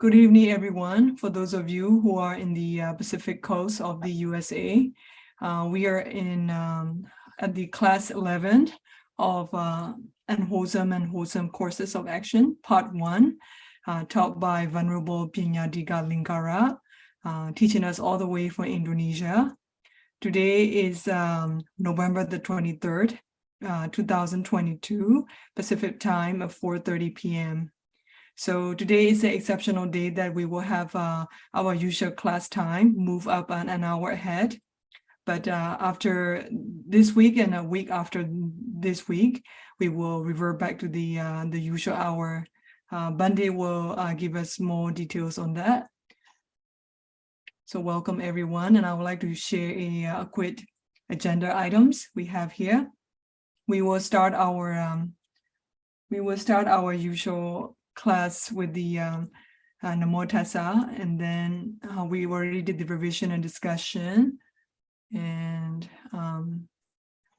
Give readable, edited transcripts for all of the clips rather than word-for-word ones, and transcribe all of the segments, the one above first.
Good evening, everyone. For those of you who are in the Pacific coast of the USA, we are in at the class 11 of Unwholesome and Wholesome Courses of Action, part 1, taught by Venerable Pinyadika Lingkara, teaching us all the way from Indonesia. Today is November the 23rd, 2022, Pacific time of 4:30 p.m. So today is an exceptional day that we will have our usual class time move up an hour ahead. But after this week and a week after this week, we will revert back to the usual hour. Bhante will give us more details on that. So welcome everyone, and I would like to share a quick agenda items we have here. We will start our usual class with the Namo Tassa, and then we already did the revision and discussion, and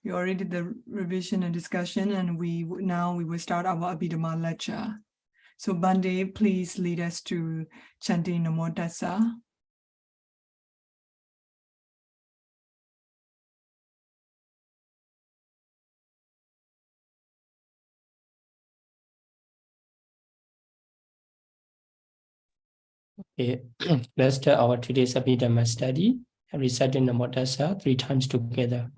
we already did the revision and discussion, and now we will start our Abhidhamma Lecture. So Bhante, please lead us to chanting Namo Tassa. Okay, let's start our today's Abhidhamma study and reciting Namo Tassa 3 times together.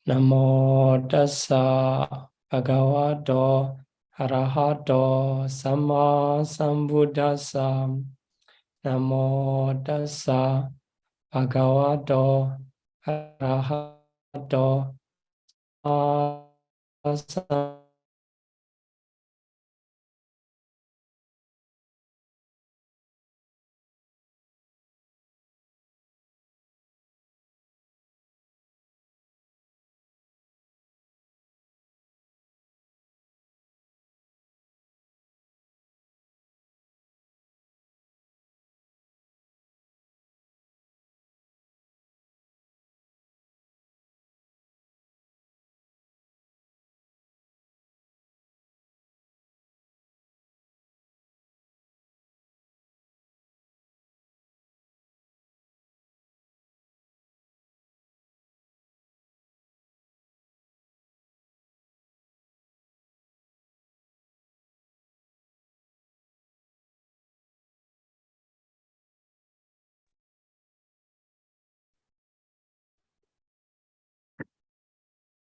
Namo Tassa Bhagavato Arahato Samma Sambuddhassa. Namo Tassa Bhagavato Arahato Samma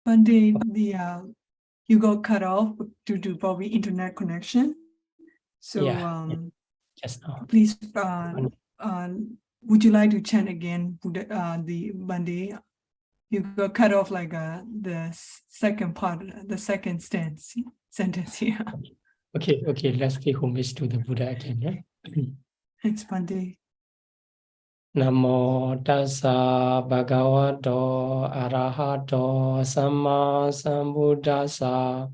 Bhante, you got cut off due to probably internet connection. So just now. Please, would you like to chant again the Bhante? You got cut off like the second part, the second sentence here. Okay, let's pay homage to the Buddha again. Yeah? Thanks, Bhante. Namo Tassa Bhagavato Arahato Samma Sambuddhassa.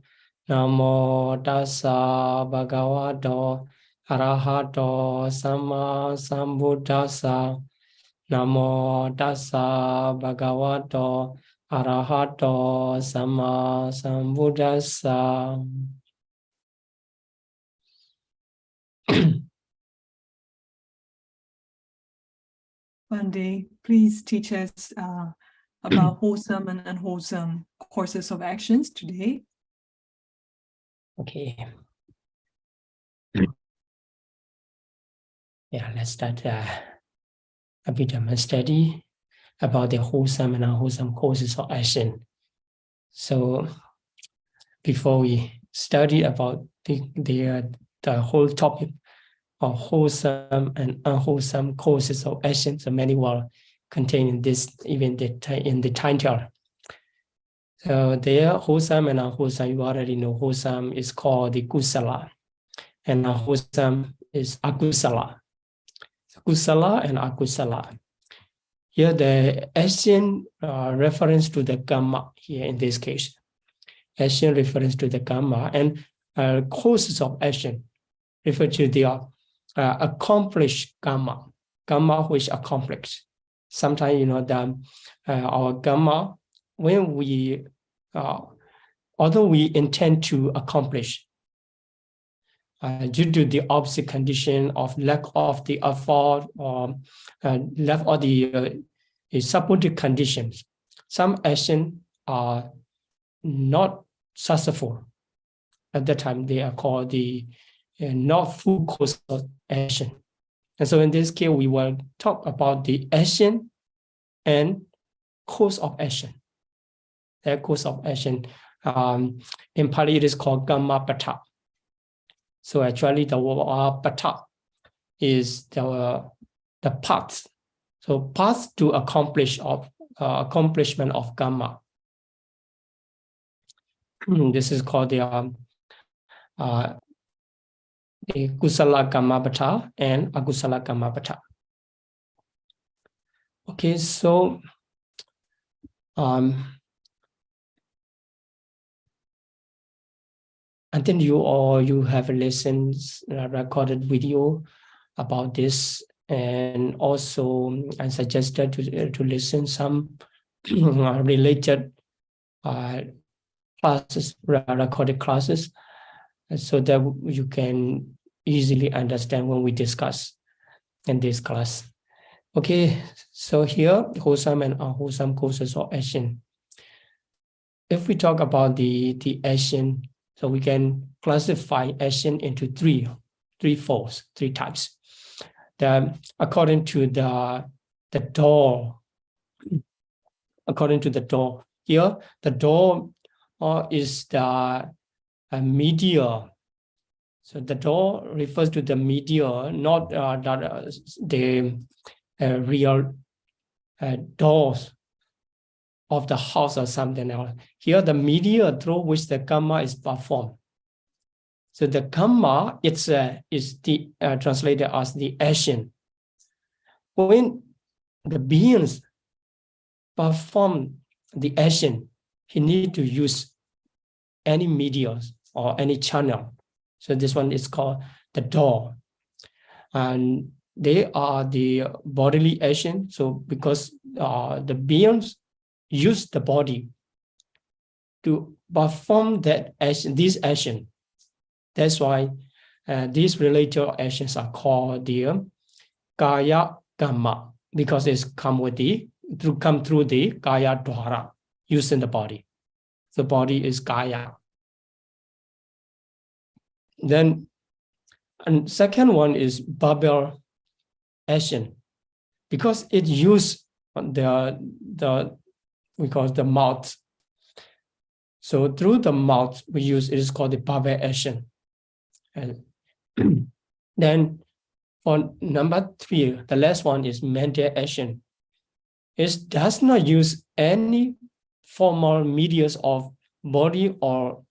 Namo Tassa Bhagavato Arahato Samma Sambuddhassa. Namo Tassa Bhagavato Arahato Samma Sambuddhassa. Bhante, please teach us about wholesome and unwholesome courses of actions today. Okay. Yeah, let's start Abhidhamma study about the wholesome and unwholesome courses of action. So before we study about the whole topic of wholesome and unwholesome courses of action, so many will contain in this, even in the title. So there, wholesome and unwholesome, you already know wholesome is called the kusala, and unwholesome is akusala. Kusala and akusala. Here the action reference to the karma here in this case. Action reference to the karma, and courses of action refer to the accomplished karma, karma which accomplished. Sometimes, you know, our karma, when we, although we intend to accomplish, due to the opposite condition of lack of the effort or lack of the supportive conditions, some actions are not successful. At that time, they are called the not full course of action. And so in this case, we will talk about the action and course of action. That course of action, in Pali, it is called Kamma Pata. So actually, the word Pata is the path. So path to accomplishment of Kamma. This is called the Kusala Kammapata and Akusala Kammapata. Okay, so I think you have listened recorded video about this, and also I suggested to listen some related classes, recorded classes, so that you can easily understand when we discuss in this class. Okay, so here, wholesome and unwholesome courses of action. If we talk about the action, so we can classify action into three types. According to the door, here, the door is the media. So the door refers to the media, not the real doors of the house or something else. Here, the media through which the Kamma is performed. So the Kamma is translated as the action. When the beings perform the action, he need to use any media or any channel. So this one is called the door. And they are the bodily action. So because the beings use the body to perform that action, this action, that's why these related actions are called the Kaya Kamma, because it's come through the Kaya Dwara, using the body. The body is Kaya. Then, and second one is Babel action, because it uses we call it the mouth. So through the mouth we use, it is called the Babel action. And then for number 3, the last one is mental action. It does not use any formal medias of body or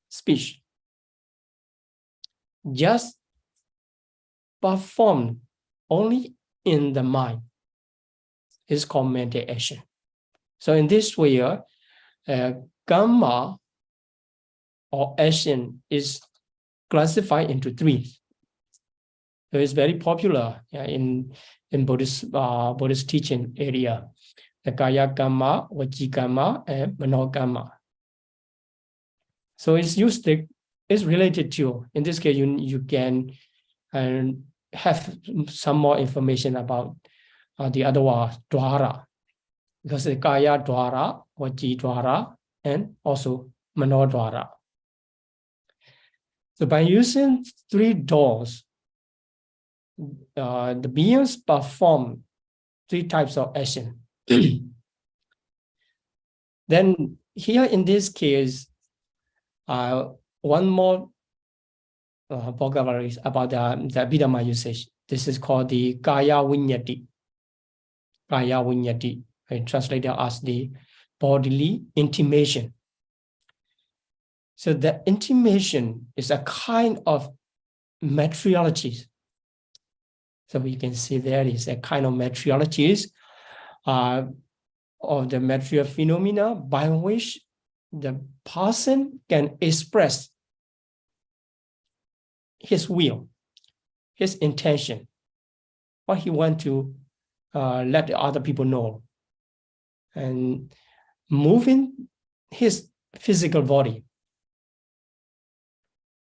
speech. Just perform only in the mind. It's called mental action. So in this way, Kamma or action is classified into 3. So it's very popular in Buddhist teaching area. The Kaya Kamma, Vaci Kamma, and Mano Kamma. So it's related to, in this case, you can have some more information about the other one, Dwara, because the Kaya Dwara, Vaci Dwara, and also Mano Dwara. So by using 3 doors, the beings perform 3 types of action. Then here in this case, one more vocabulary about the Abhidhamma usage. This is called the Kaya Viññati. Kaya Viññati, translated as the bodily intimation. So the intimation is a kind of materialities. So we can see there is a kind of materialities of the material phenomena by which the person can express his will, his intention, what he wants to let the other people know, and moving his physical body.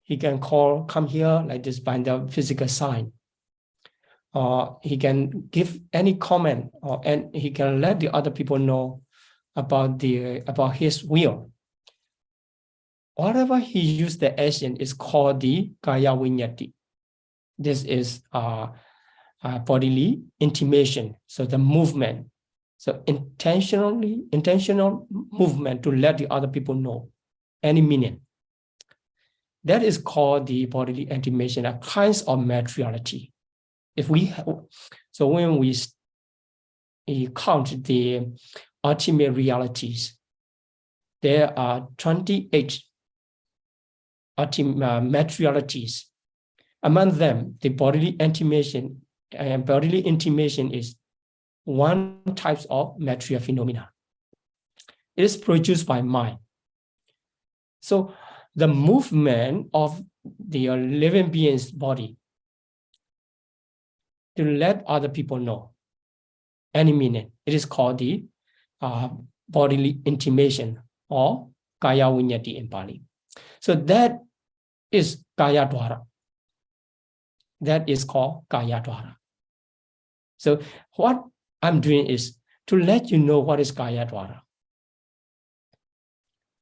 he can call, come here like this by the physical sign. Or he can give any comment, and he can let the other people know about his will. Whatever he used the action is called the kaya viññati. This is bodily intimation. So the movement. So intentional movement to let the other people know any meaning. That is called the bodily intimation, a kind of materiality. If we have, so when we count the ultimate realities, there are 28 ultimate materialities. Among them, the bodily intimation is one type of material phenomena. It is produced by mind. So the movement of the living being's body to let other people know any meaning, it is called the bodily intimation or kaya viññati in Pali. So that is kaya dwara. That is called kaya dwara. So what I'm doing is to let you know what is kaya dwara.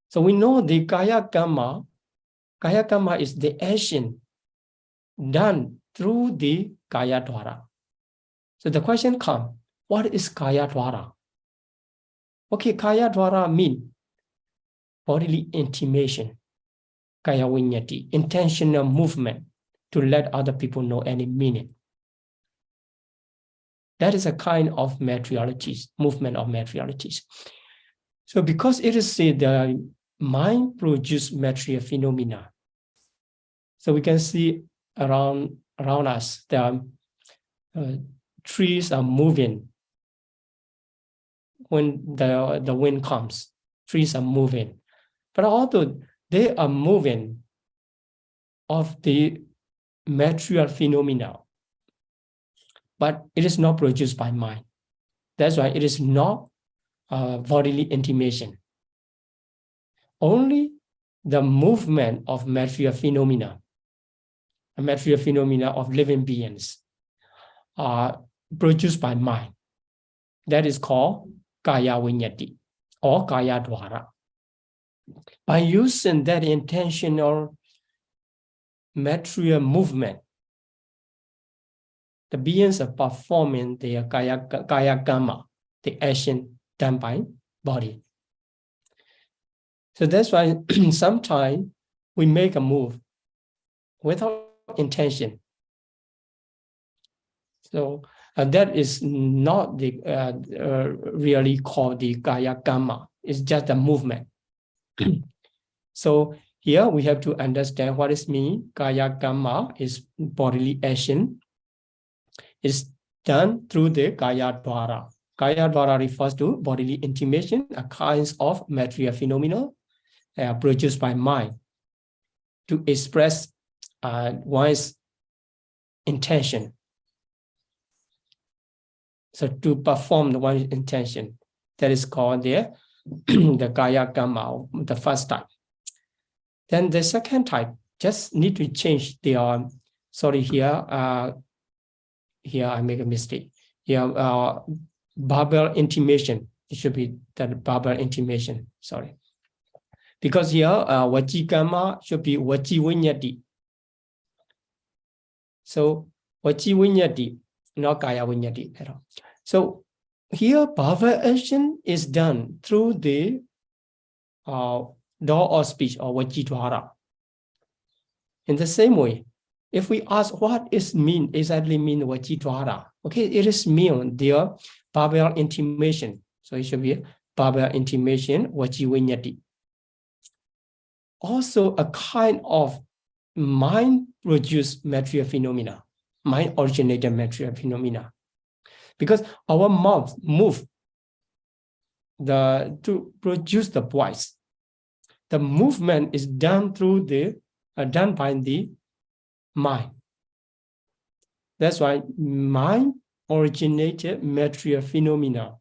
So we know the kaya karma. Kaya karma is the action done through the kaya dwara. So the question comes, what is kaya dwara? Okay, kaya dwara means bodily intimation, kaya viññati, intentional movement to let other people know any meaning. That is a kind of materialities, movement of materialities. So because it is the mind produces material phenomena, so we can see around us, the trees are moving. When the wind comes, trees are moving. But although they are moving of the material phenomena, but it is not produced by mind. That's why it is not bodily intimation. Only the movement of material phenomena of living beings are produced by mind. That is called kaya viññati or kaya dwara. By using that intentional material movement, the beings are performing their kaya karma, the action done by body. So that's why sometimes we make a move without intention. So that is not the really called the kaya karma. It's just a movement. So here we have to understand what it means. Kaya karma is bodily action. It's done through the kaya dwara. Kaya dwara refers to bodily intimation, a kind of material phenomena produced by mind to express one's intention. So to perform one's intention, that is called the kaya karma, the first type. Then the second type, just need to change the, sorry, here I make a mistake. Here, verbal intimation, it should be that verbal intimation, sorry. Because here, vaci karma should be vaci viññati. So, vaci viññati, not kaya viññati at all. So, here, verbal action is done through the door of speech or vaci dwara. In the same way, if we ask what is exactly mean vaci dwara, okay, it is mean their verbal intimation. So it should be verbal intimation, vaci viññati. Also a kind of mind-produced material phenomena, mind-originated material phenomena. Because our mouth move to produce the voice. The movement is done through done by the mind. That's why mind-originated material phenomena.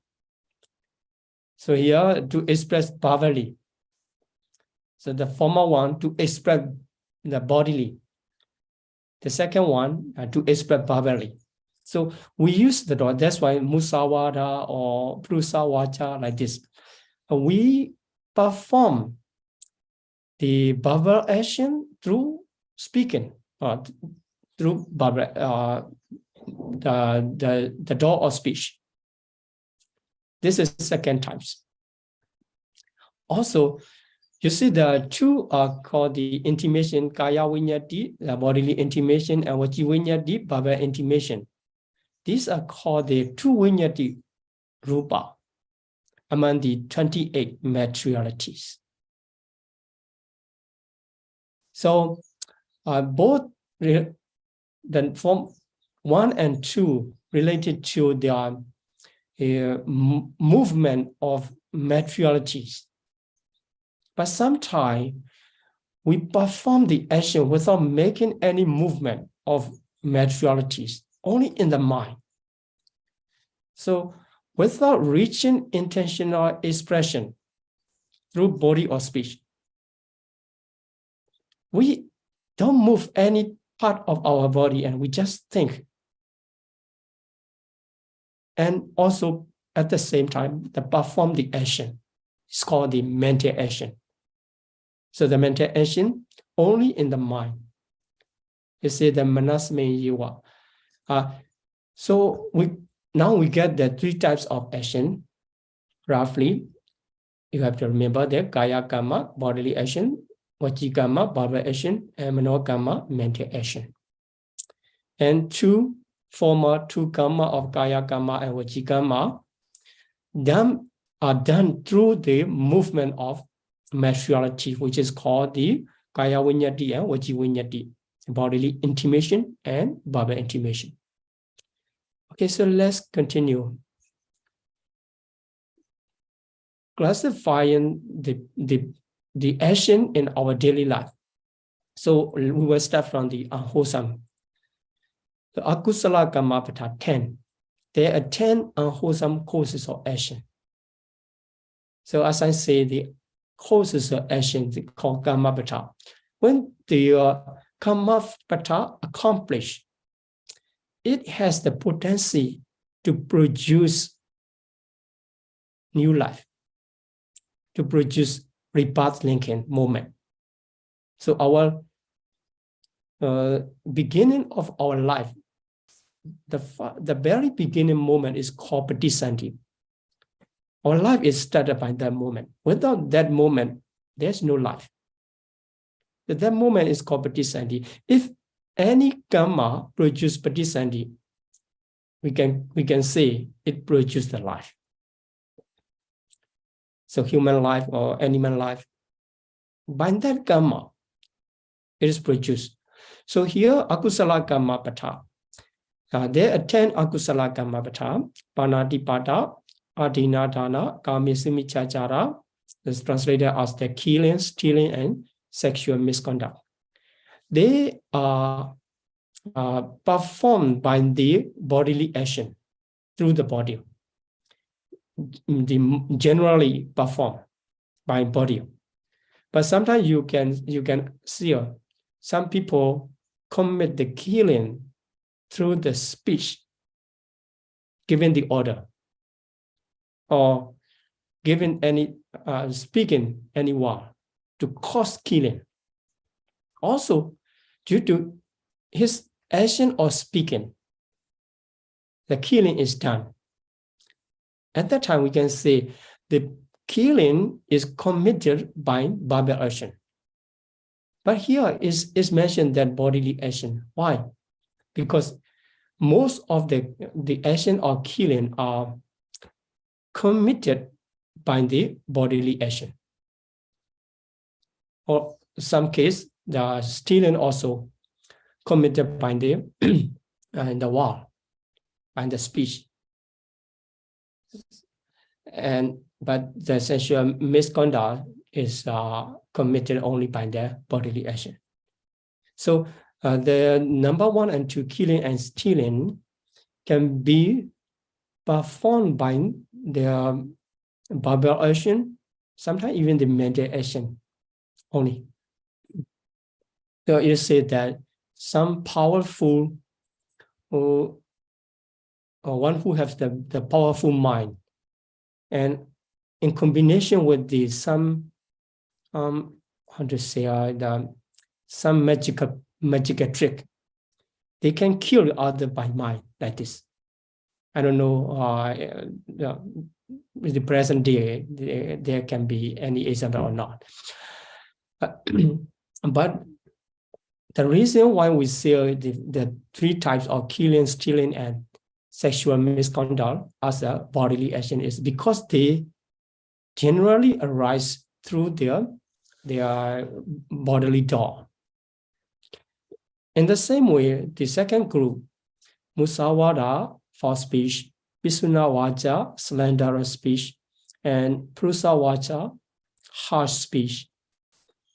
So here to express verbally. So the former one to express the bodily. The second one, to express verbally. So we use the door. That's why musawada or prusawacha like this. We perform the verbal action through speaking, through verbal, the door of speech. This is second types. Also, you see the two are called the intimation, kaya vinyati, the bodily intimation, and vachi vinyati, verbal intimation. These are called the two vinyati rupa among the 28 materialities. So both the form 1 and 2 related to the movement of materialities. But sometimes we perform the action without making any movement of materialities, only in the mind. So without reaching intentional expression through body or speech, we don't move any part of our body and we just think. And also at the same time, perform the action. It's called the mental action. So the mental action only in the mind. You see the manasme yiva. So now we get the three types of action. Roughly, you have to remember that kaya karma, bodily action, vachi karma, verbal action, and mano karma, mental action. And two karma of kaya karma and vachi karma are done through the movement of materiality, which is called the kaya vinyati and vachi vinyati, bodily intimation and verbal intimation. Okay, so let's continue. Classifying the action in our daily life. So we will start from the unwholesome. The akusala karma pata 10. There are 10 unwholesome causes of action. So as I say, the causes of action called karma pata. When the karma pata accomplished, it has the potency to produce new life, to produce rebirth linking moment. So our beginning of our life, the very beginning moment is called Paṭisanti. Our life is started by that moment. Without that moment, there's no life. That moment is called Paṭisanti. If any karma produces Paṭisanti, we can say it produced the life. So human life or animal life, by that karma, it is produced. So here, akusala karma pata. There are 10 akusala karma pata. Paṭipatti, adinadana, kamisimichachara. Is translated as the killing, stealing, and sexual misconduct. They are performed by the bodily action through the body. Generally performed by body. But sometimes you can see some people commit the killing through the speech, giving the order, or giving any speaking any word to cause killing. Also, due to his action or speaking, the killing is done. At that time, we can say the killing is committed by verbal action. But here is mentioned that bodily action. Why? Because most of the action or killing are committed by the bodily action. Or some case, the stealing also committed by the in the word and the speech. But the sexual misconduct is committed only by the bodily action. So the number 1 and 2, killing and stealing, can be performed by the verbal action, sometimes even the mental action only. So it said that some powerful or one who has the powerful mind, and in combination with the some how to say some magical trick, they can kill other by mind like this. I don't know with the present day there can be any example or not. But the reason why we say the three types of killing, stealing, and sexual misconduct as a bodily action is because they generally arise through their bodily door. In the same way, the second group, musawada, false speech, pisuna vaja, slanderous speech, and prusa vaja, harsh speech,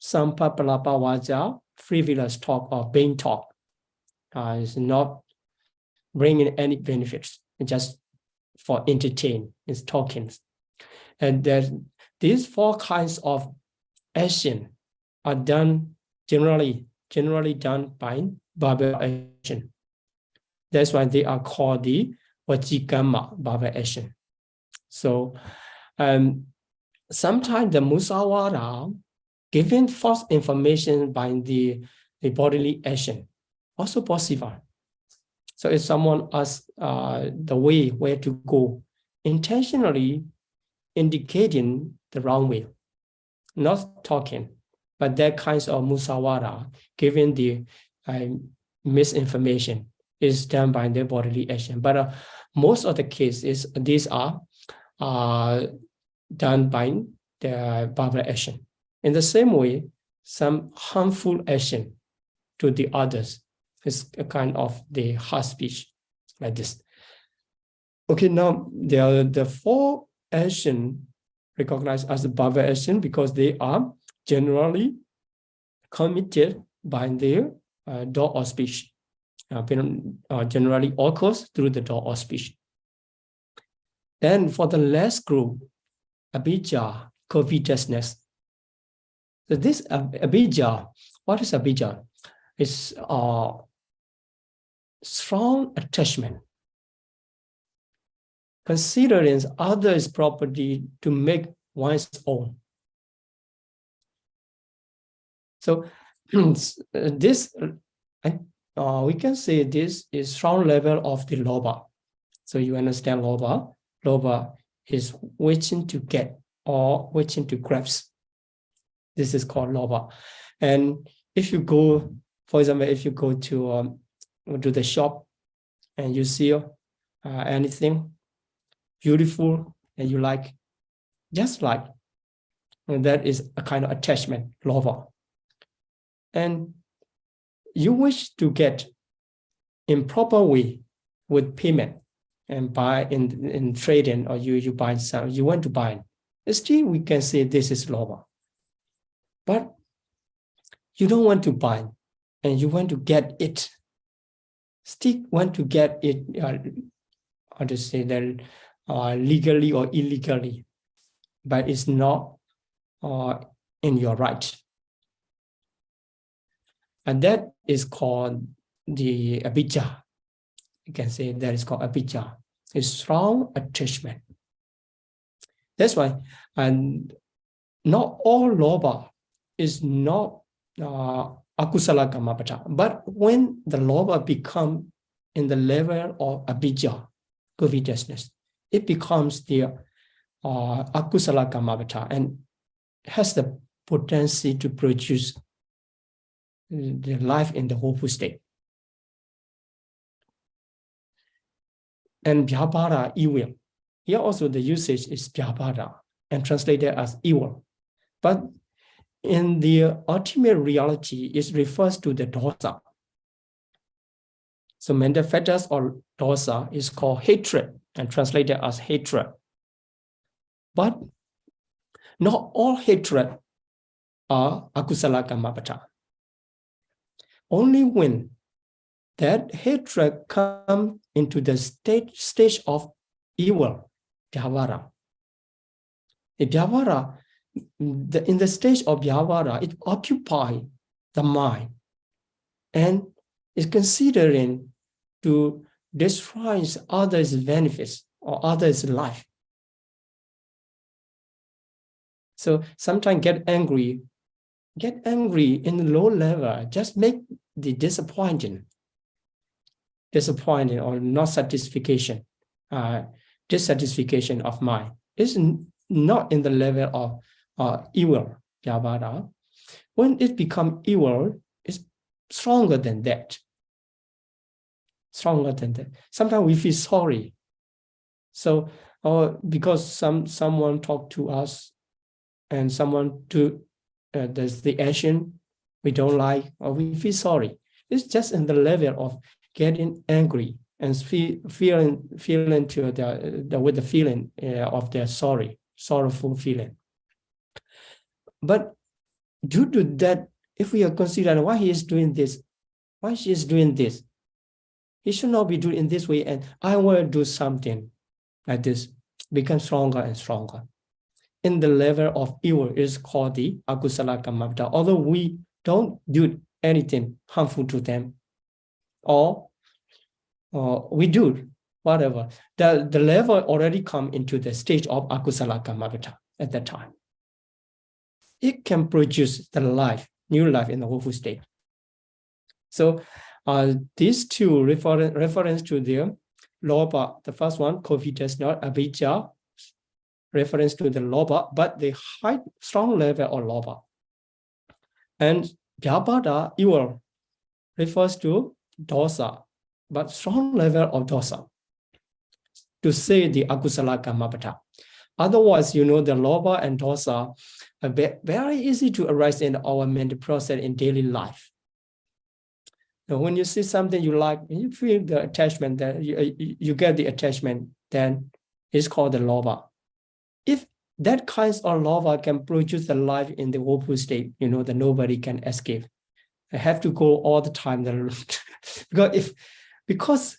sampapalapa vaja, frivolous talk or vain talk, is not bringing any benefits, just for entertain, it's talking. And these four kinds of action are done generally done by verbal action. That's why they are called the vajikama, verbal action. So sometimes the musawada, giving false information by the bodily action, also possible. So if someone asks the way where to go, intentionally indicating the wrong way, not talking, but that kinds of musawada, giving the misinformation, is done by their bodily action. But most of the cases, these are done by the verbal action. In the same way, some harmful action to the others is a kind of the harsh speech, like this. Okay, now there are the four actions recognized as the verbal action because they are generally committed by the door of speech. Generally occurs through the door of speech. Then for the last group, abhijja, covetousness. So this abhijja, what is abhijja? It's strong attachment, considering others' property to make one's own. So this, we can say this is strong level of the lobha. So you understand lobha? Lobha is wishing to get or wishing to grasp. This is called lobha. And if you go, for example, if you go to the shop and you see anything beautiful and you like, just like, and that is a kind of attachment, lobha. And you wish to get in proper way with payment and buy in trading, or you buy some, you want to buy. Still, we can say this is lobha. But you don't want to buy and you want to get it. Still want to get it, how to say that, legally or illegally, but it's not in your right. And that is called the abhijja. You can say that is called abhijja. It's strong attachment. That's why, and not all lobha is not akusala kamapata. But when the lobha become in the level of abhijja, covetousness, it becomes the akusala kamapata and has the potency to produce the life in the hopeful state. And vyabhara, evil. Here also the usage is vyabhara and translated as evil. But in the ultimate reality, it refers to the dosa. So mental fetters or dosa is called hatred and translated as hatred. But not all hatred are akusala kamapata. Only when that hatred comes into the stage of evil, vyavara. The vyavara, in the stage of vyavara, it occupies the mind and is considering to destroy others' benefits or others' life. So sometimes get angry in the low level, just make the disappointing or not satisfaction, dissatisfaction of mind. It's not in the level of evil, Vyavada. When it becomes evil, it's stronger than that. Stronger than that. Sometimes we feel sorry. So, because someone talked to us and someone does the action we don't like, or we feel sorry. It's just in the level of getting angry and feeling to with the feeling of their sorrowful feeling. But due to that, if we are considering why he is doing this, why she is doing this, he should not be doing in this way, and I will do something like this, become stronger and stronger. In the level of evil is called the akusala kamavata. Although we don't do anything harmful to them, or we do whatever, the level already come into the stage of akusala kamavata at that time. It can produce the life, new life in the woeful state. So these two reference to the lobha. The first one, covetousness, not avijja, reference to the lobha, but the high, strong level of lobha. And vyabhada, evil, refers to dosa, but strong level of dosa, to say the akusala kamavata. Otherwise, the lobha and dosa are very easy to arise in our mental process in daily life. Now, when you see something you like, you feel the attachment, that you get the attachment, then it's called the lobha. If that kind of lobha can produce the life in the woeful state, that nobody can escape. I have to go all the time. Because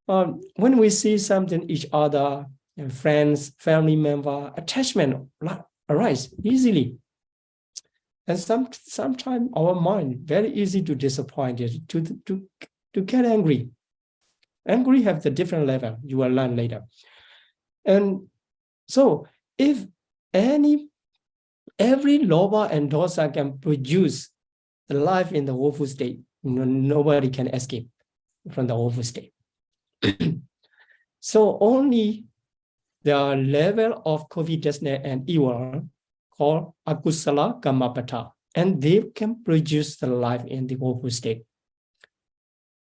when we see something, each other, and friends, family member, attachment arise easily. And sometimes our mind very easy to disappoint it, to get angry. Angry have the different level, you will learn later. And so if every lobha and dosa can produce the life in the woeful state, nobody can escape from the woeful state. So only the level of covetousness and evil called akusala kamapata, and they can produce the life in the woeful state,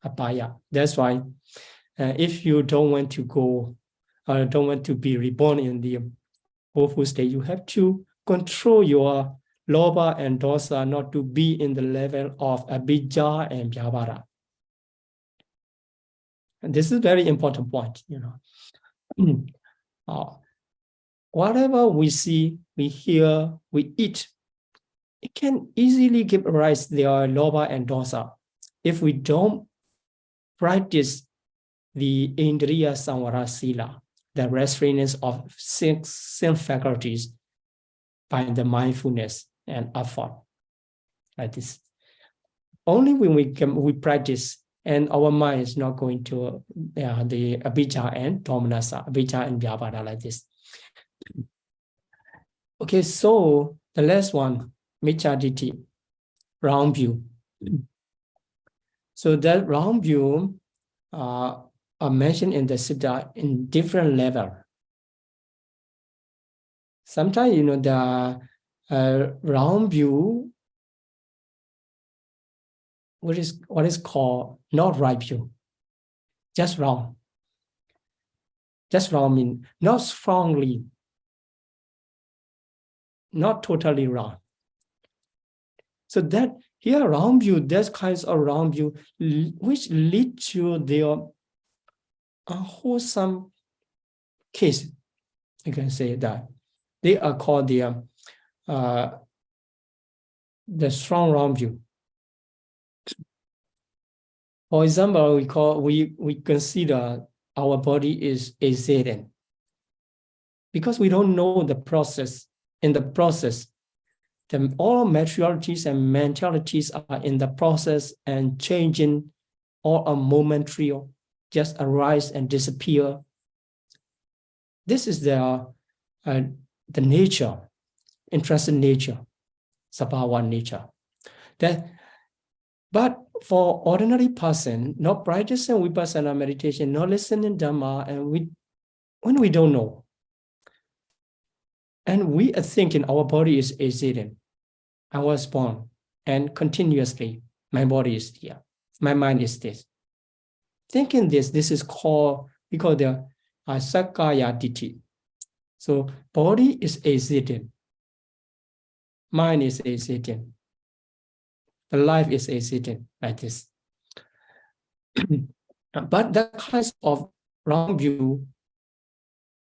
apaya. That's why if you don't want to go, or don't want to be reborn in the woeful state, you have to control your lobha and dosa not to be in the level of abhijja and vyavara. And this is a very important point, whatever we see, we hear, we eat, it can easily give rise to their lobha and dosa if we don't practice the indriya samvara sila, the restraints of sense faculties by the mindfulness and effort, like this. Only when we practice and our mind is not going to the abhijja and domanassa, abhijja and vyavada, like this. Okay, so the last one, micchaditthi, round view. So that round view are mentioned in the sutta in different level. Sometimes, the round view, what is called not right view, just round. Just round means not strongly, not totally round. So that here round view, there's kinds of round view which lead to their unwholesome case. You can say that they are called the strong round view. For example, we consider our body is a Satan, because we don't know the process. In the process, all materialities and mentalities are in the process and changing, all are momentary, just arise and disappear. This is the nature, interested nature, sabhava nature. But for ordinary person, not practicing vipassana meditation, not listening Dhamma, and when we don't know, and we are thinking our body is accident. I was born, and continuously my body is here, my mind is this. Thinking this is called, we call the Sakkaya Ditti. So body is accident, mind is accident, the life is accident, like this. But that kind of wrong view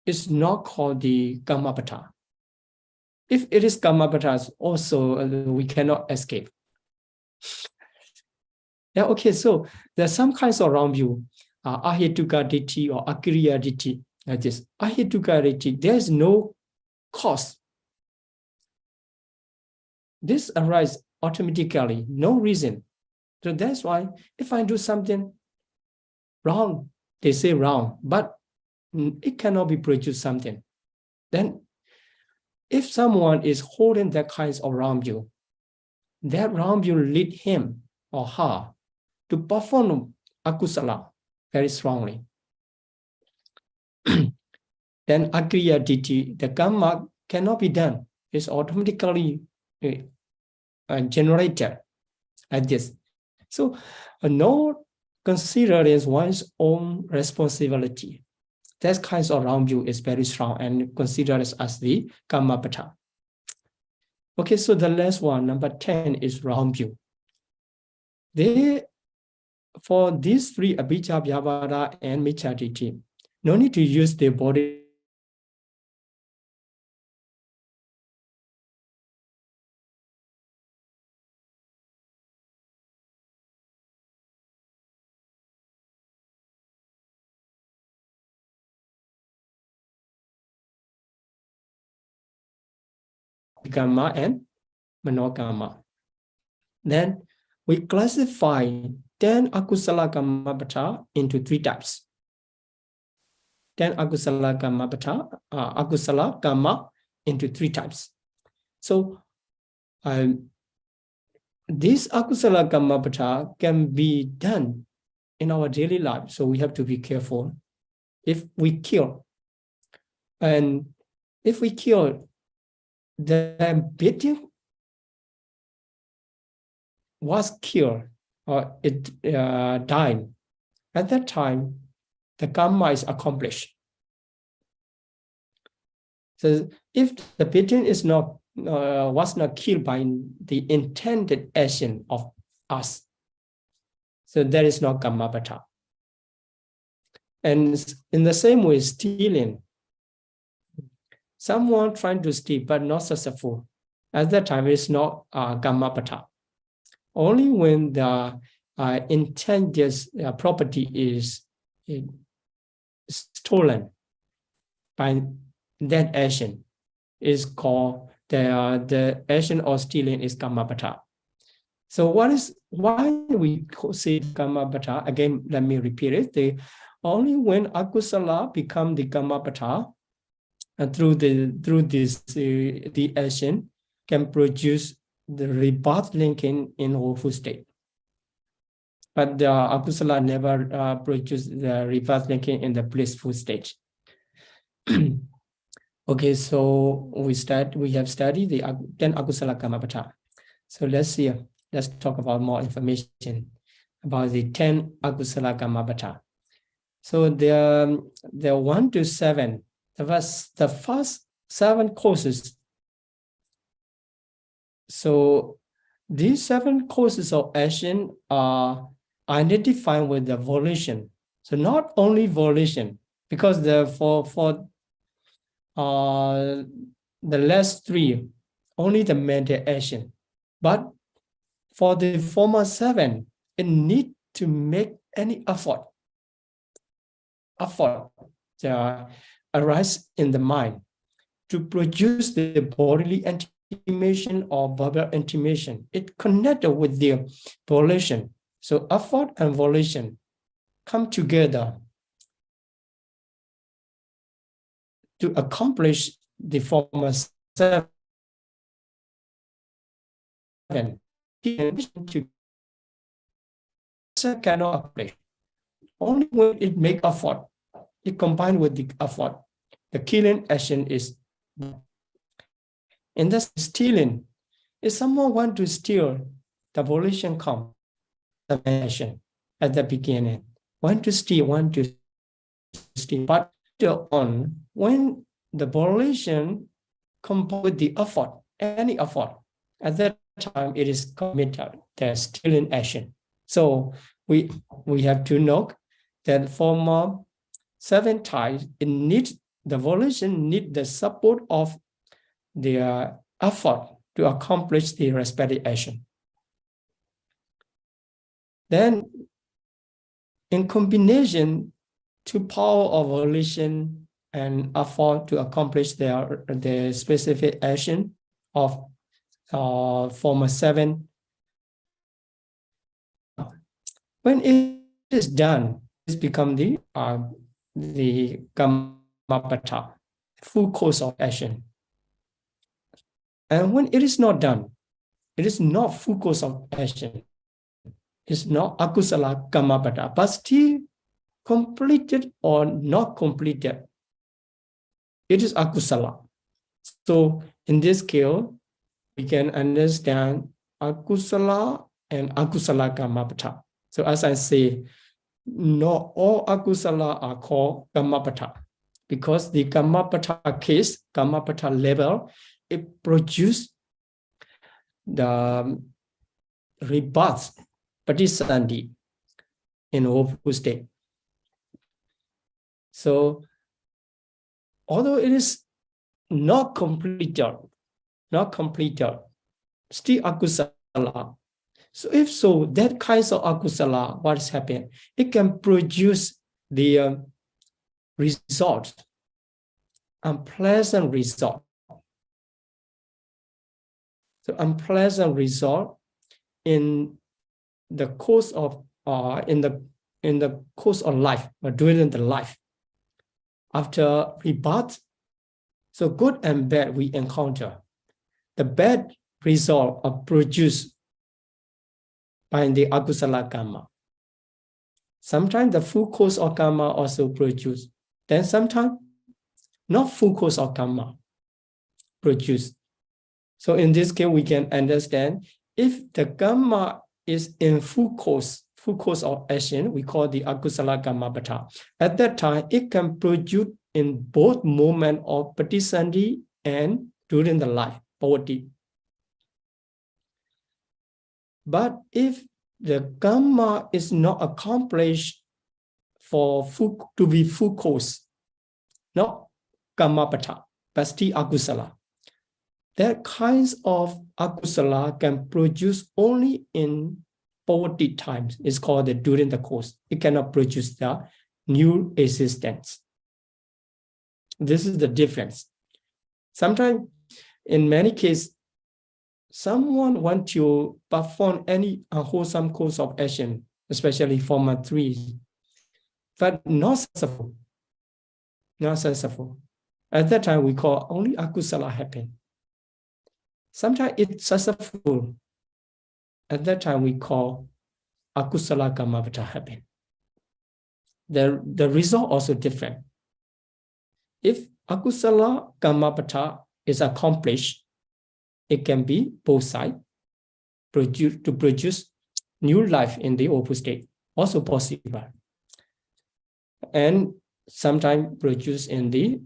is not called the Kammapata. If it is Kammapata, also we cannot escape. Yeah, okay, so there's some kinds of wrong view, Ahituka Ditti or Akiriya Ditti, like this. Ahituka Ditti, there is no cause. This arises automatically, no reason. So that's why if I do something wrong, they say wrong, but it cannot be produced something. Then if someone is holding that kinds of wrong view, that wrong view lead him or her to perform akusala very strongly. Then akriya ditti, the karma cannot be done. It's automatically generated like this. So no considering one's own responsibility. That kinds of wrong view is very strong and considered as the Kammapata. Okay, so the last one, number 10, is wrong view. For these three, Abhijja, Vyavada, and Micchaditi, no need to use their body Kamma and Manokamma. Then we classify 10 akusala kammapata into 3 types. 10 akusala kammapata, akusala kamma into 3 types. So this akusala kammapata can be done in our daily life. So we have to be careful. If we kill, and if we kill, the victim was killed or it died. At that time, the karma is accomplished. So if the victim is not was not killed by the intended action of us, so there is no kammapata. And in the same way, stealing. Someone trying to steal but not successful. At that time, it's not kammapata. Only when the intended property is stolen by that action is called the action of stealing is kammapata. So why we say kammapata? Again, let me repeat it. Only when akusala become the kammapata, and through this the action can produce the rebirth linking in awful state. But the akusala never produce the rebirth linking in the blissful state. Okay, so we have studied the 10 akusala kammapata. So let's talk about more information about the 10 akusala kammapata. So there are 1 to 7. The first 7 courses. So these 7 courses of action are identified with the volition. So not only volition, because for the last 3, only the mental action. But for the former 7, it need to make any effort arise in the mind to produce the bodily entity intimation or verbal intimation. It connected with the volition. So effort and volition come together to accomplish the former 7. Cannot accomplish. Only when it make effort, it combined with the effort, the killing action is. And that's stealing. If someone want to steal, the volition comes, the action at the beginning. Want to steal. But later on, when the volition combined with the effort, any effort, at that time it is committed, the stealing action. So we have to note that for 7 types, it needs the volition need the support of their effort to accomplish the respective action. Then, in combination, 2 power of volition and effort to accomplish the specific action of former 7. When it is done, it's become the Kammapada, full course of action. And when it is not done, it is not full course of action. It's not akusala kammapada, but still completed or not completed. It is akusala. So in this case, we can understand akusala and akusala kammapada. So as I say, not all akusala are called kammapada, because the kammapada case, kammapada level, it produces the rebirth, patisandi, in woeful state. So, although it is not completed, still akusala. So if so, that kinds of akusala, what is happening? It can produce the result, unpleasant result. So unpleasant result in the course of in the course of life, or during the life. After rebirth, so good and bad we encounter. The bad result are produced by the akusala karma. Sometimes the full course of karma also produced. Then sometimes not full course of karma produced. So in this case, we can understand if the karma is in full course of action, we call the akusala kammapada. At that time, it can produce in both moment of patisandi and during the life, Paṭipatti. But if the karma is not accomplished to be full course, not kammapada, but still akusala, that kinds of akusala can produce only in Paṭipatti times. It's called during the course. It cannot produce the new existence. This is the difference. Sometimes, in many cases, someone wants to perform any unwholesome course of action, especially form 3, but not successful. Not successful. At that time, we call only akusala happen. Sometimes it's successful. At that time, we call akusala kammapada happen. The result also different. If akusala kammapada is accomplished, it can be both sides, to produce new life in the opposite state, also possible. And sometimes produce in the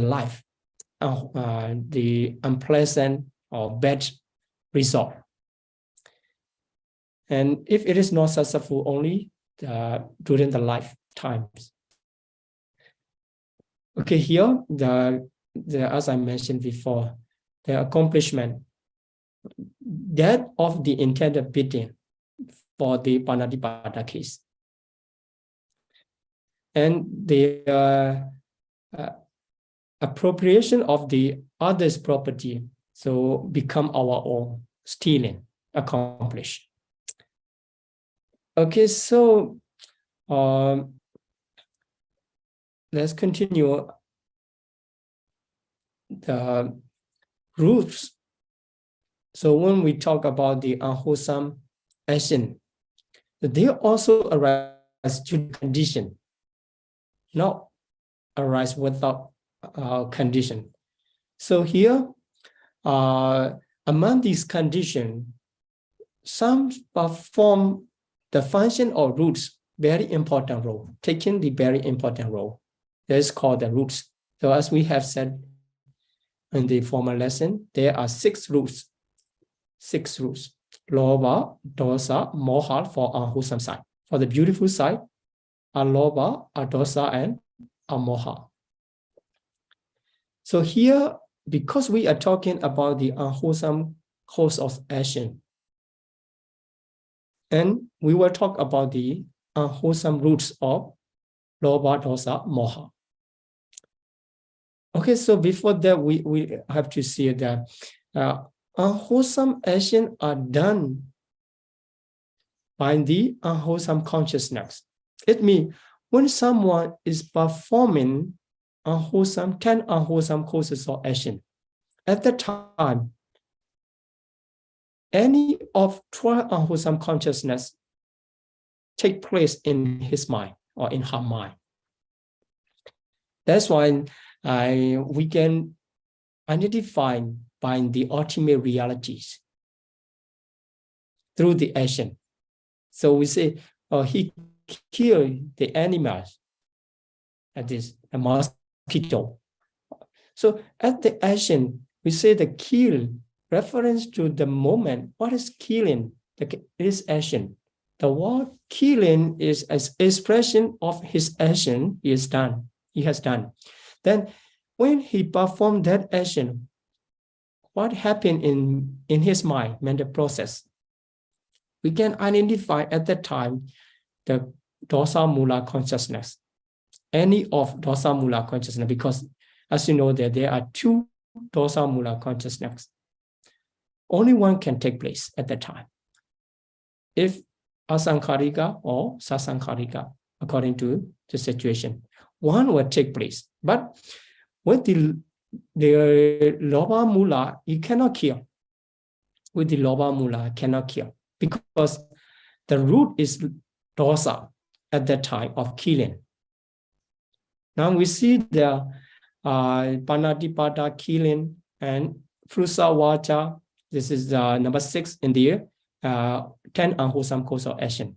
life, the unpleasant or bad result. And if it is not successful, only during the lifetimes. Okay, here, as I mentioned before, the accomplishment, that of the intended bidding for the Paṭipada case. And the appropriation of the other's property. So become our own, stealing, accomplish. Okay, so let's continue the roots. So when we talk about the unwholesome action, they also arise due to condition, not arise without condition. So here, among these conditions, some perform the function of roots, very important role, taking the very important role. That is called the roots. So as we have said in the former lesson, there are 6 roots. 6 roots. Lobha, dosa, moha for unwholesome side. For the beautiful side, alobha, adosa, and amoha. So here, because we are talking about the unwholesome cause of action, and we will talk about the unwholesome roots of lobha, dosa, moha. Okay, so before that, we have to see that unwholesome action are done by the unwholesome consciousness. It means when someone is performing 10 unwholesome causes of action, at the time, any of 12 unwholesome consciousness take place in his mind or in her mind. That's why we can identify by the ultimate realities through the action. So we say, he killed the animals, that is a mosquito. So at the action, we say the kill, reference to the moment. What is killing? This action. The word killing is an expression of his action he has done. Then when he performed that action, what happened in his mind, mental process? We can identify at that time the dosa mula consciousness, any of dosa mula consciousness, because as you know that there are 2 dosa mula consciousness. Only one can take place at that time. If asankharika or sasankharika, according to the situation, one will take place. But with the lobha mula, you cannot kill. With the lobha mula, cannot kill, because the root is dosa at that time of killing. Now we see the Paṭipatti killing and frusa vacha. This is number 6 in the 10 unwholesome cause of action.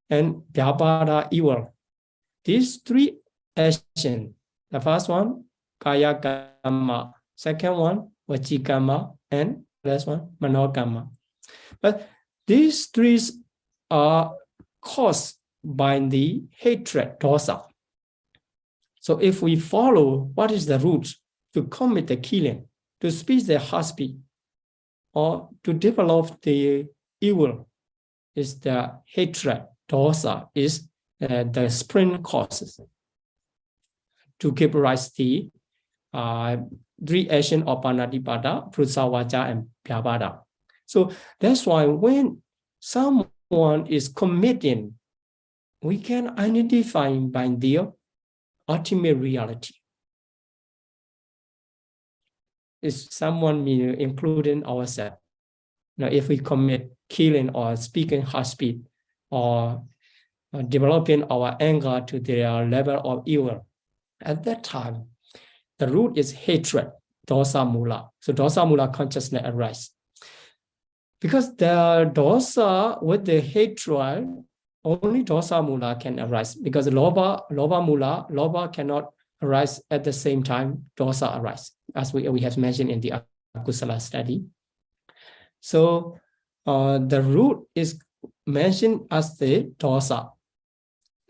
And vyapada, evil. These 3 actions, the first one, kaya kamma, second one, vachikamma, and last one, manokamma. But these 3 are caused by the hatred, dosa. So if we follow what is the root to commit the killing, to speak the heartbeat, or to develop the evil, is the hatred, dosa, is the spring causes to give rise to the 3 actions of Paṭipatti, Prusavacha, and Vyapada. So that's why when someone is committing, we can identify by their ultimate reality. Is someone including ourselves? Now, if we commit killing or speaking high speed or developing our anger to their level of evil, at that time, the root is hatred, dosa mula. So dosa mula consciousness arises. Because the dosa with the hatred, only dosa mula can arise. Because lobha mula, lobha cannot arise at the same time dosa arise, as we have mentioned in the akusala study. So the root is mentioned as the dosa.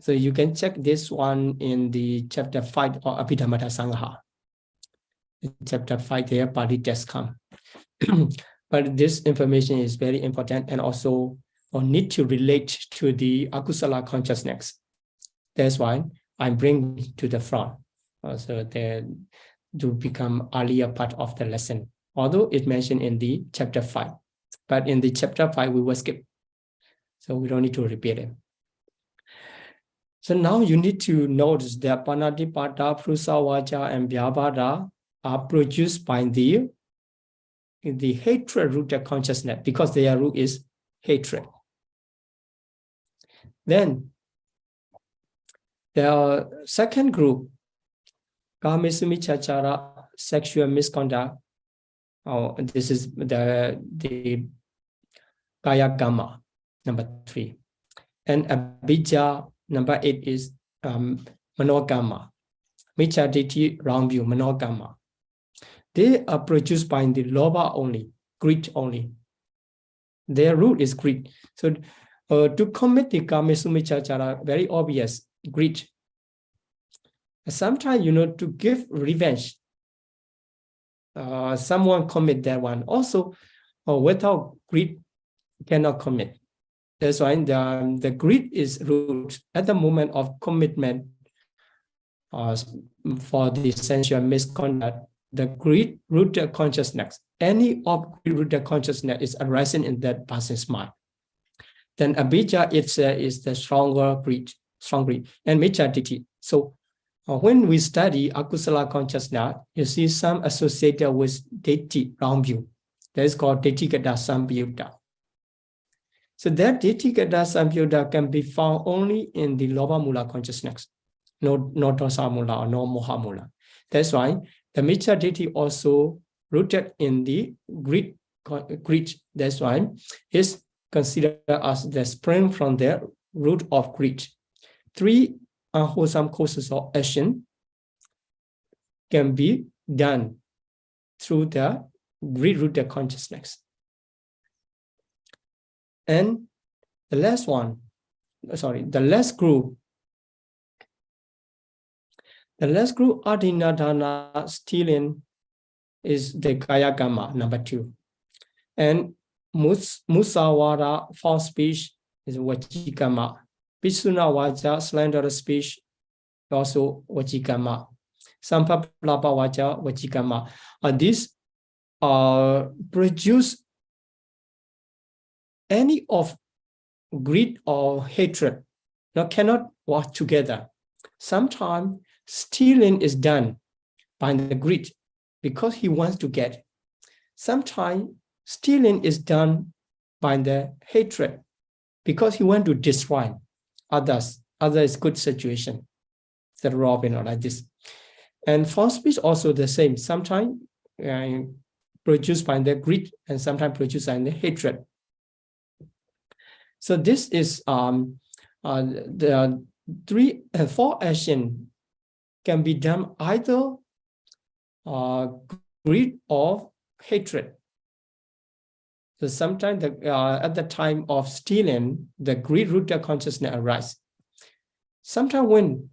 So you can check this one in the chapter 5 or Abhidhamma Sangha. In chapter 5 there, Pali text come. But this information is very important and also need to relate to the akusala consciousness. That's why I bring to the front. So they do become earlier part of the lesson although it's mentioned in the chapter 5. But in the chapter 5, we will skip. So we don't need to repeat it. So now you need to notice that Paṭipatti, Prusa, and Vyavada are produced by the hatred-rooted consciousness, because their root is hatred. Then the second group, Kamisumichachara, sexual misconduct. Oh, this is the Kaya Gamma, number 3. And Abhijja, number 8 is Manogama. Michaditi, wrong view, Manogama. They are produced by the Lobha only, greed only. Their root is greed. So to commit the Kamisumichachara, very obvious, greed. Sometimes, to give revenge, someone commit that one. Also, without greed, cannot commit. That's why the greed is root at the moment of commitment for the sensual misconduct. The greed rooted consciousness, any of greed rooted consciousness is arising in that person's mind. Then Abhijja is the stronger greed, strong greed, and Michaditi. So when we study akusala consciousness, you see some associated with Deti, wrong view. That is called Detikata Samyutta. So that Detikata Samyutta can be found only in the Lobha Mula consciousness, no Dosa Mula or no Moha Mula. That's why the Michaditi also rooted in the greed. That's why it's considered as the spring from the root of greed. 3 unwholesome causes of action can be done through the greed-rooted consciousness. And the last group, Adhinadana, stealing, is the Kaya Gamma, number 2. And Musawara, false speech, is Vajikama. Pisuna Vaja, slanderous speech, also Vajikama. Sampaplapa Vaja, Vajikama. These produce any of greed or hatred. Now cannot work together. Sometimes stealing is done by the greed because he wants to get. Sometimes stealing is done by the hatred because he wants to destroy others. Others good situation. The robbing or like this. And false speech also the same. Sometimes produced by the greed and sometimes produced by the hatred. So this is the 3 and 4 action can be done either greed or hatred. So sometimes at the time of stealing, the greed-rooted consciousness arises. Sometimes when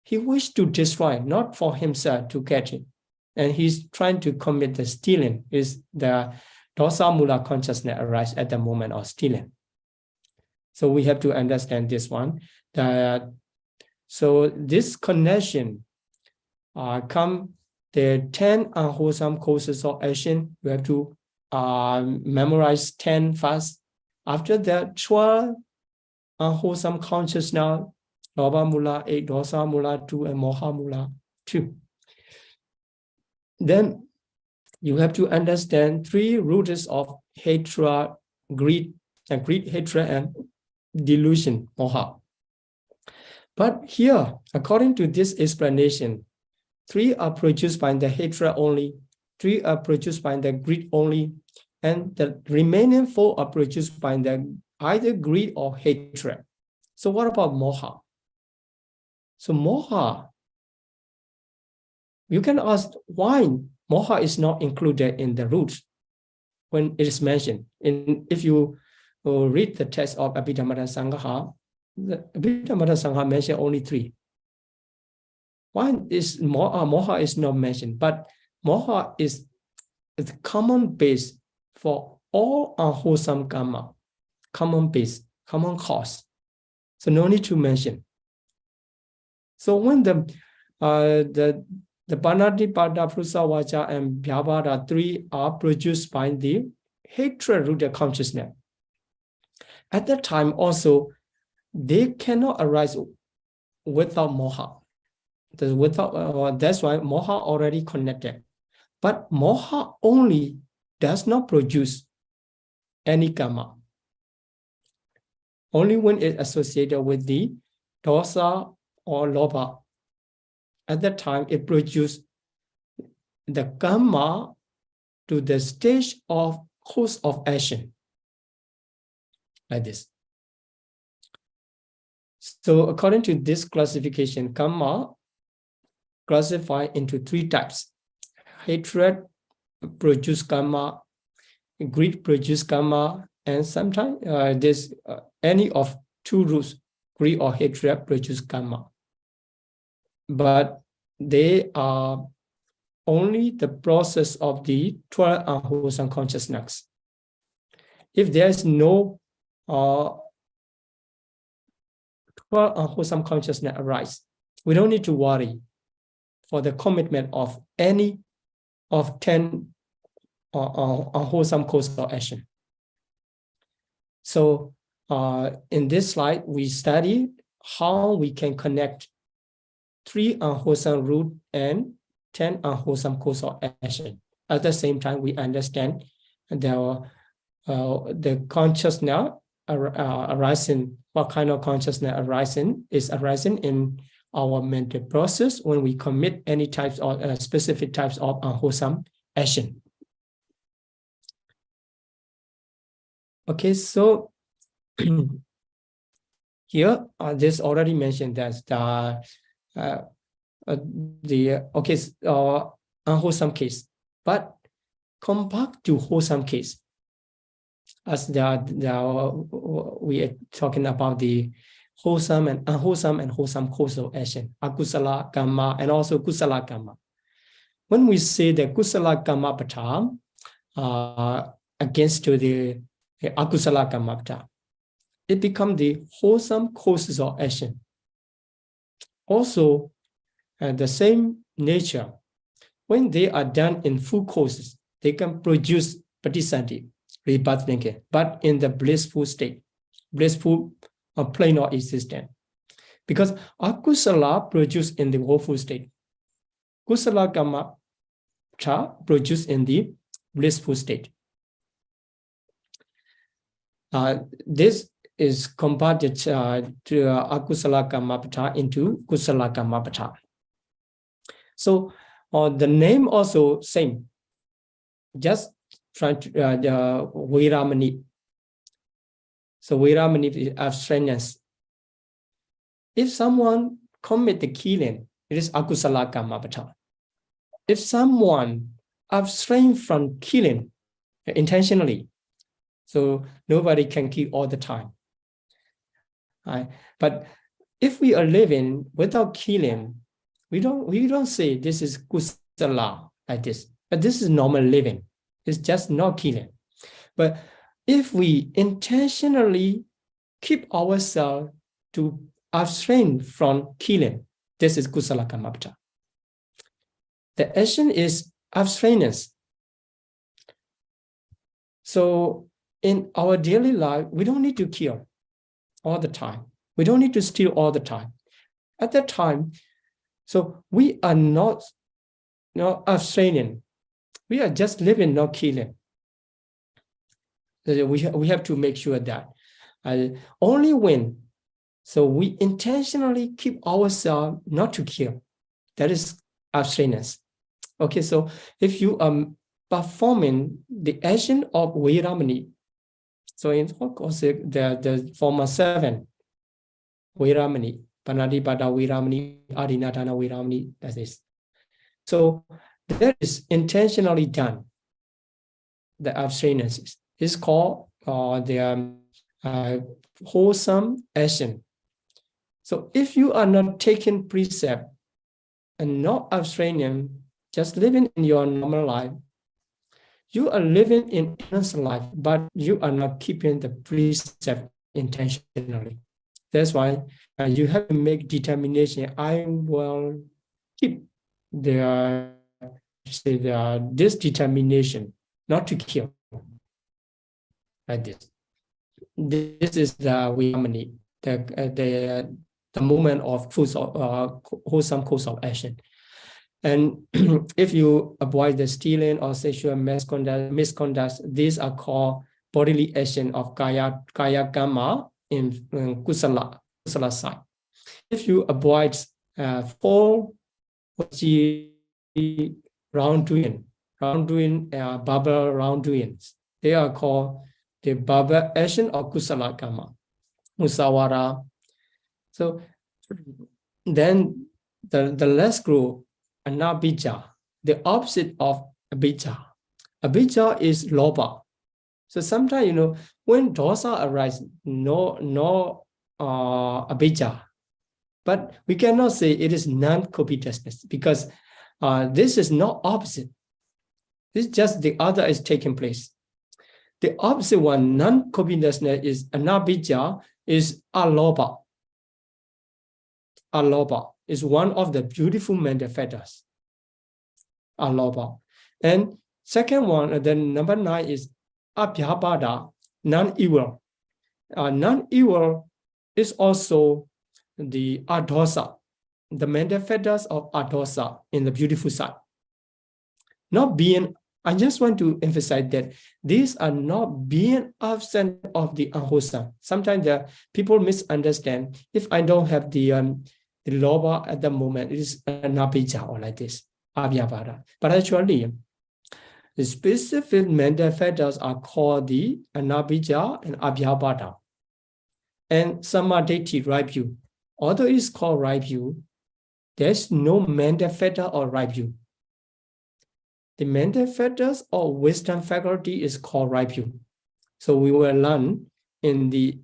he wishes to destroy, not for himself to get it, and he's trying to commit the stealing, is the dosa mula consciousness arise at the moment of stealing. So we have to understand this one. So this connection come the 10 unwholesome causes of action. We have to memorize 10 first. After that, 12 unwholesome consciousness, Lobha Mula 8, Dosa Mula 2, and Moha Mula 2. Then you have to understand 3 roots of hatred, greed, hatred, and delusion, Moha. But here, according to this explanation, 3 are produced by the hatred only, 3 are produced by the greed only, and the remaining 4 are produced by the either greed or hatred. So what about Moha? So Moha, you can ask why Moha is not included in the roots when it is mentioned. If you read the text of Abhidhamma Sangha, the Abhidhamma Sangha mentioned only 3. Why is Moha is not mentioned? But Moha is the common base for all unwholesome karma, common base, common cause. So no need to mention. So when the The Paṭipatti, Prusa, Vacha, and Vyavahara, three are produced by the hatred-rooted consciousness. At that time also, they cannot arise without moha. That's why moha already connected. But moha only does not produce any karma. Only when it's associated with the dosa or lobha. At that time, it produces the karma to the stage of course of action, like this. So according to this classification, karma classified into three types. Hatred produce karma, greed produce karma, and sometimes there's any of two roots, greed or hatred produce karma. But they are only the process of the 12 unwholesome consciousness. If there is no 12 unwholesome consciousness arise, we don't need to worry for the commitment of any of 10 unwholesome course of action. So in this slide, we study how we can connect 3 unwholesome root and 10 unwholesome course of action. At the same time, we understand the consciousness arising, what kind of consciousness arising is arising in our mental process when we commit any types of specific types of unwholesome action. Okay, so here this already mentioned that unwholesome case, but compared to wholesome case, as we are talking about the wholesome and wholesome course of action, akusala karma and also kusala karma. When we say the kusala karma pata against to the akusala karma pata, it becomes the wholesome courses of action. Also, the same nature, when they are done in full courses, they can produce patisati, rebirth thinking, but in the blissful state, blissful plane of existence. Because akusala produced in the woeful state, kusala karma produced in the blissful state. This is converted to akusala karma pata into kusala karma pata. So the name also same, just trying to Viramani. So Viramani is abstinence. If someone commit the killing, it is akusala karma pata. If someone abstain from killing intentionally, so nobody can kill all the time. But if we are living without killing, we don't say this is kusala like this, but this is normal living. It's just not killing. But if we intentionally keep ourselves to abstain from killing, this is kusala karma pata. The action is abstinence. So in our daily life, we don't need to kill all the time. We don't need to steal all the time. At that time, so we are not abstaining. We are just living, not killing. So we have to make sure that only when, so we intentionally keep ourselves not to kill, that is abstinence. Okay, so if you are performing the action of Viramani, so in the former 7, Viramani, Panadipada Viramani, Adinatana Viramani, that is. So that is intentionally done. The abstinence is called the wholesome action. So if you are not taking precept and not abstaining, just living in your normal life, you are living in innocent life, but you are not keeping the precept intentionally. That's why you have to make determination. I will keep their this determination not to kill, like this. This is the Vihāmani, the movement of wholesome course of action. And if you avoid the stealing or sexual misconduct, these are called bodily action of kaya karma in kusala side. If you avoid four wrongdoing, baba wrongdoings, they are called the baba action of kusala karma, musawara. So then the last group, anabhijja, the opposite of abhijja. Abhijja is lobha. So sometimes, when dosa arises, no abhijja. But we cannot say it is non-covetousness because this is not opposite. This is just the other is taking place. The opposite one, non-covetousness, is anabhijja, is alobha. Alobha is one of the beautiful mental fetters. Alobha. And second one, then number 9 is abhyabhada, non-evil. Non-evil is also the adosa, the mental fetters of adosa in the beautiful side. Not being, I just want to emphasize that these are not being absent of the unwholesome. Sometimes the people misunderstand. If I don't have the lobha at the moment, it is anabhijja or like this, abhyabhada. But actually, the specific mental fetters are called the anabhijja and abhyabhada. And samadhi, right view. Although it is called right view, there's no mental fetter or right view. The mental fetters or wisdom faculty is called right view. So we will learn in the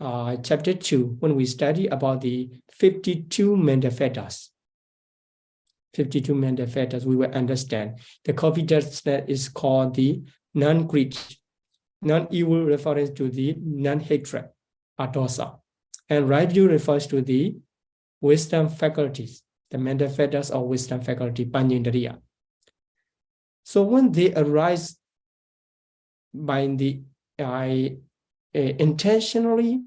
chapter 2 when we study about the 52 mental fetters. 52 mental fetters, we will understand. The covetousness is called the non-greed, non-evil refers to the non-hatred, adosa. And right view refers to the wisdom faculties, the mental fetters or wisdom faculty, panyendriya. So when they arise by the intentionally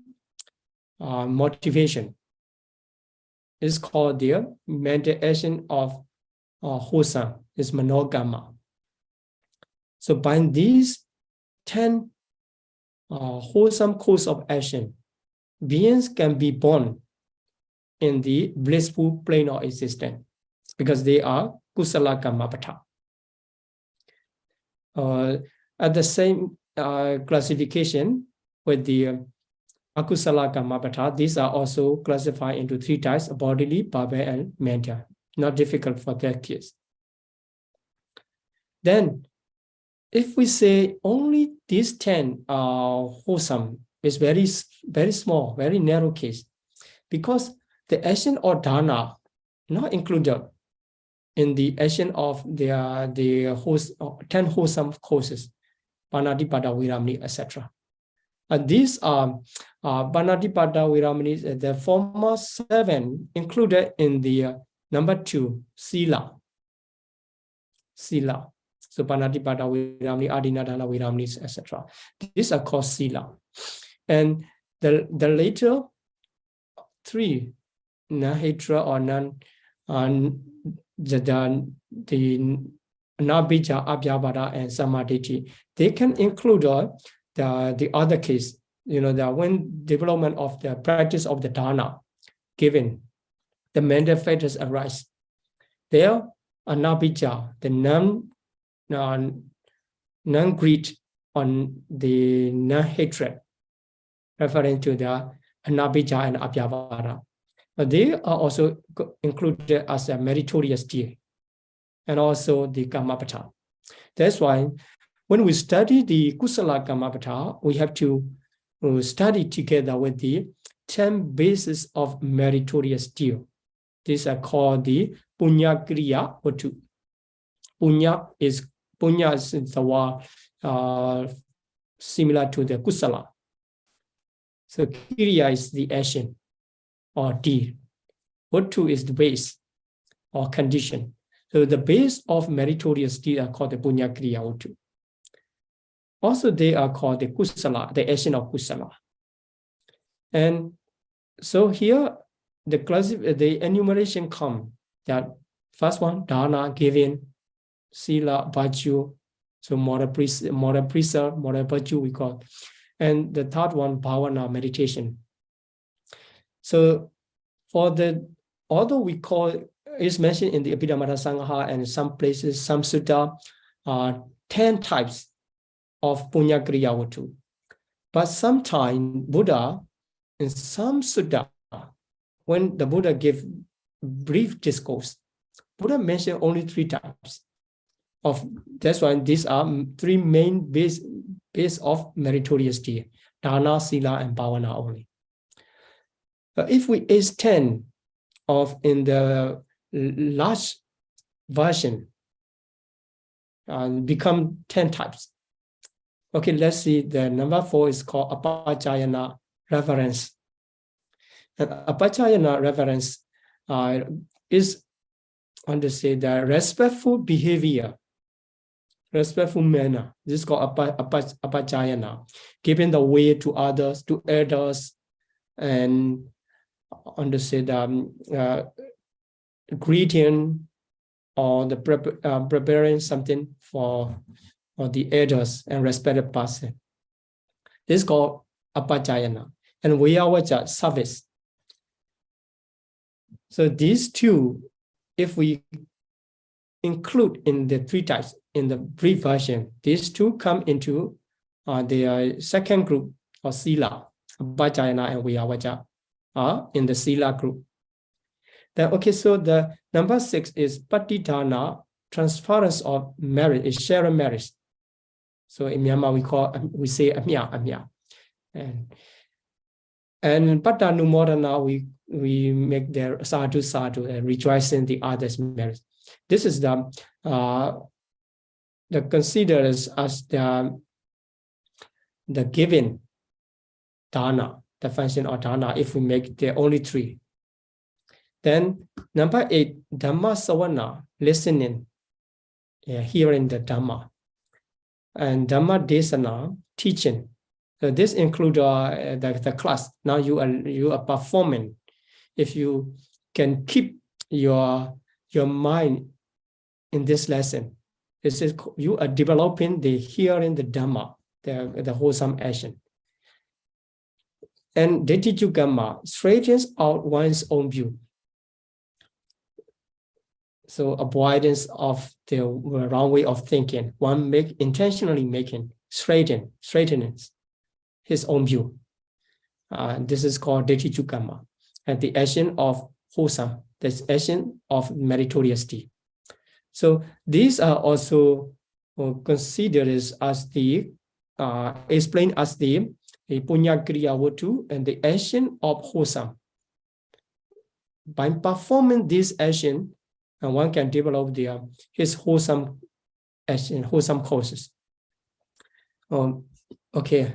motivation, is called the mental action of wholesome, is manogama. So by these 10 wholesome course of action, beings can be born in the blissful plane of existence because they are kusala kamapata. At the same classification with the akusala kamapata, these are also classified into 3 types: bodily, bhava, and mental. Not difficult for that case. Then, if we say only these 10 are wholesome, it's very, very small, very narrow case, because the action or dana not included in the action of the 10 wholesome courses, Paṭipatti, Viramani, etc. These are Paṭipatti, Viramani, the former 7 included in the number 2, sila. Sila. So Paṭipatti, Viramani, Adinadana, Viramani, etc. These are called sila. And the later 3, non-hatred or the anabhijja, abhyabhada, and samadhi, they can include the other case, the when development of the practice of the dana given, the mental fetters arise. There, anabhijja, the non-greed on the non-hatred, referring to the anabhijja and abhyabhada. They are also included as a meritorious deed, and also the kamapata. That's why when we study the kusala kamapata, we have to study together with the 10 bases of meritorious deed. These are called the punya kriya vatu. Punya is the word similar to the kusala. So kriya is the action or deed. Vatu is the base or condition. So the base of meritorious deeds are called the Punya Kriya Utu. Also, they are called the Kusala, the action of Kusala. And so here, the enumeration come that first one, dana, giving, sila, virtue, so moral preserve, moral virtue we call. And the third one, bhavana, meditation. So for although we call, it's mentioned in the Abhidhamma Sangha and in some places, some sutta, 10 types of Punya Kriya Utu. But sometimes Buddha, in some sutta, when the Buddha gave brief discourse, Buddha mentioned only 3 types of. That's why these are 3 main base of meritorious deed: dana, sila, and bhavana only. But if we extend of in the large version, become 10 types. Okay, let's see. The number 4 is called apachayana reverence. And apachayana reverence is, understand, the respectful behavior, respectful manner. This is called apachayana, giving the way to others, to elders, and understand greeting or the preparing something for the elders and respected person. This is called apachayana. And vayavaca, service. So these 2, if we include in the 3 types in the brief version, these 2 come into the second group of sila, apachayana and vayavaca are in the sila group. Then, okay, so the number 6 is patidana, transference of merit, is sharing merit. So in Myanmar we say amya. And patanumodana, we make their sadhu and rejoicing the others' merit. This is the considered as the giving dana, the function of dana, if we make the only 3. Then number 8, Dhamma Sawana, listening, hearing the Dhamma. And Dhamma Desana, teaching. So this includes the class. Now you are performing. If you can keep your mind in this lesson, this is, you are developing the hearing the Dhamma, the wholesome action. And Detichugama straightens out one's own view. So avoidance of the wrong way of thinking. One intentionally making straightening his own view. This is called Detichugama. And the action of wholesome, the action of meritorious deed. So these are also considered as the explained as the Punya Kriya Utu and the action of wholesome. By performing this action, one can develop his wholesome action, wholesome causes. Okay,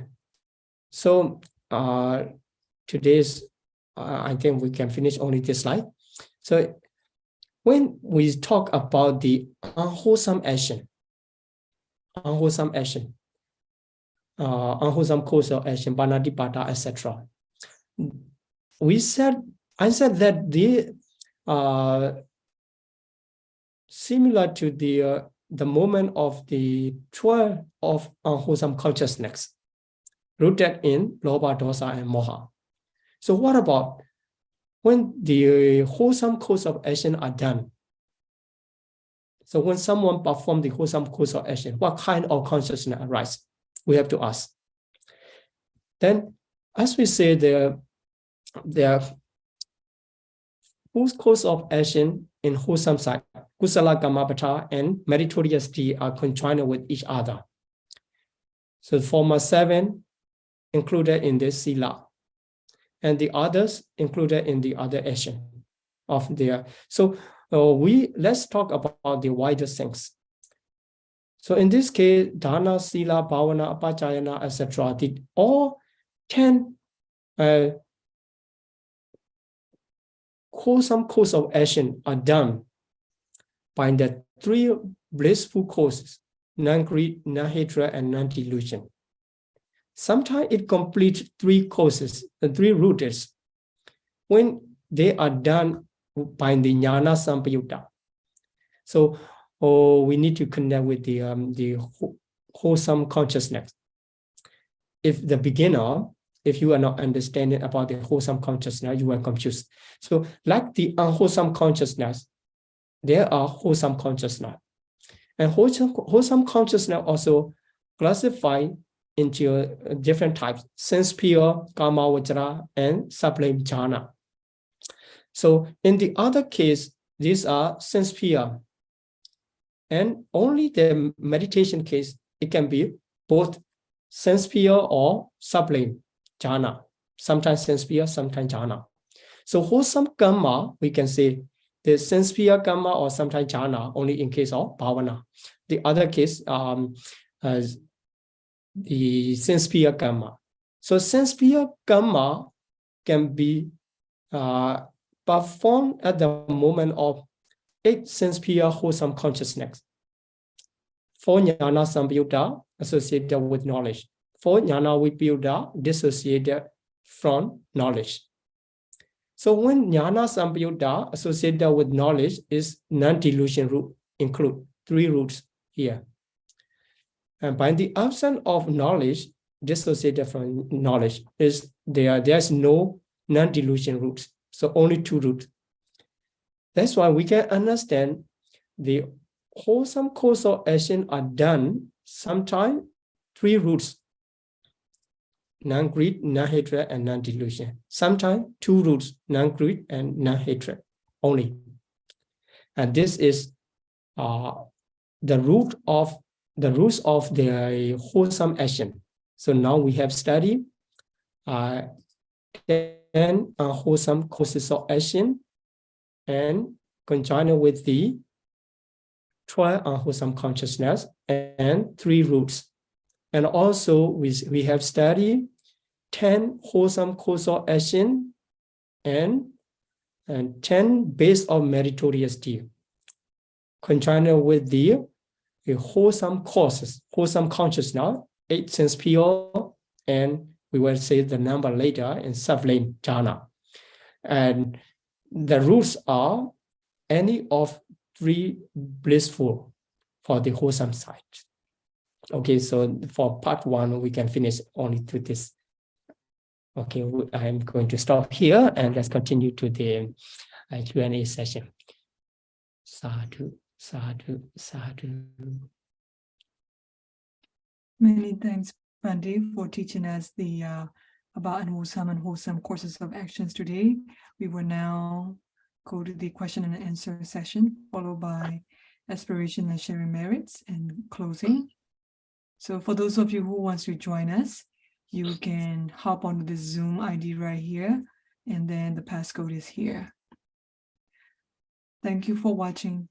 so today's I think we can finish only this slide. So when we talk about the unwholesome action, unwholesome cause of action, Paṭipatti, etc. I said that they are similar to the moment of the 12 of unwholesome consciousness, rooted in lobha, dosa, and moha. So what about when the wholesome cause of action are done? So when someone performs the wholesome cause of action, what kind of consciousness arises? We have to ask. Then, as we say, the whose cause of action in wholesome side, kusala kamapata and meritorious deed are conjoined with each other. So former 7 included in this sila, and the others included in the other action of their. So let's talk about the wider things. So in this case, dana, sila, bhavana, apachayana, etc. All 10 wholesome course of action are done. by the three blissful causes, non-greed, non-hatred, and non-delusion. Sometimes it completes three causes, the three roots, when they are done by the jnana sampayutta. So we need to connect with the wholesome consciousness. If the beginner, if you are not understanding about the wholesome consciousness, you are confused. So like the unwholesome consciousness, there are wholesome consciousness. And wholesome consciousness also classified into different types, sense pure, kama vajra, and sublime jhana. So in the other case, these are sense pure. And only the meditation case, it can be both sense pure or sublime jhana. Sometimes sense pure, sometimes jhana. So wholesome karma, we can say the sense pure karma or sometimes jhana, only in case of bhavana. The other case, the sense pure karma. So sense pure karma can be performed at the moment of 8 sense pure wholesome consciousness. 4 jnana sampayutta associated with knowledge. 4 jnana vipayutta dissociated from knowledge. So when jnana sampayutta associated with knowledge is non-delusion root, include 3 roots here. And by the absence of knowledge, dissociated from knowledge, is there's no non-delusion roots. So only 2 roots. That's why we can understand the wholesome course of action are done sometimes 3 roots: non-greed, non-hatred, and non-delusion. Sometimes 2 roots: non-greed and non-hatred only. And this is the roots of the wholesome action. So now we have studied 10 unwholesome causes of action, and conjoined with the 12 unwholesome consciousness and 3 roots. And also we have studied 10 wholesome causes of action and 10 base of meritorious deed, conjoined with the wholesome causes, wholesome consciousness, 8 sense pure, and we will say the number later in sublime jhana. And the roots are any of 3 blissful for the wholesome side. Okay, so for part 1, we can finish only to this. Okay, I'm going to stop here and let's continue to the Q&A session. Sadhu, sadhu, sadhu. Many thanks, Bhante, for teaching us the about unwholesome and wholesome courses of actions today. We will now go to the question and answer session, followed by aspiration and sharing merits and closing. So for those of you who wants to join us, you can hop onto the Zoom ID right here, and then the passcode is here. Thank you for watching.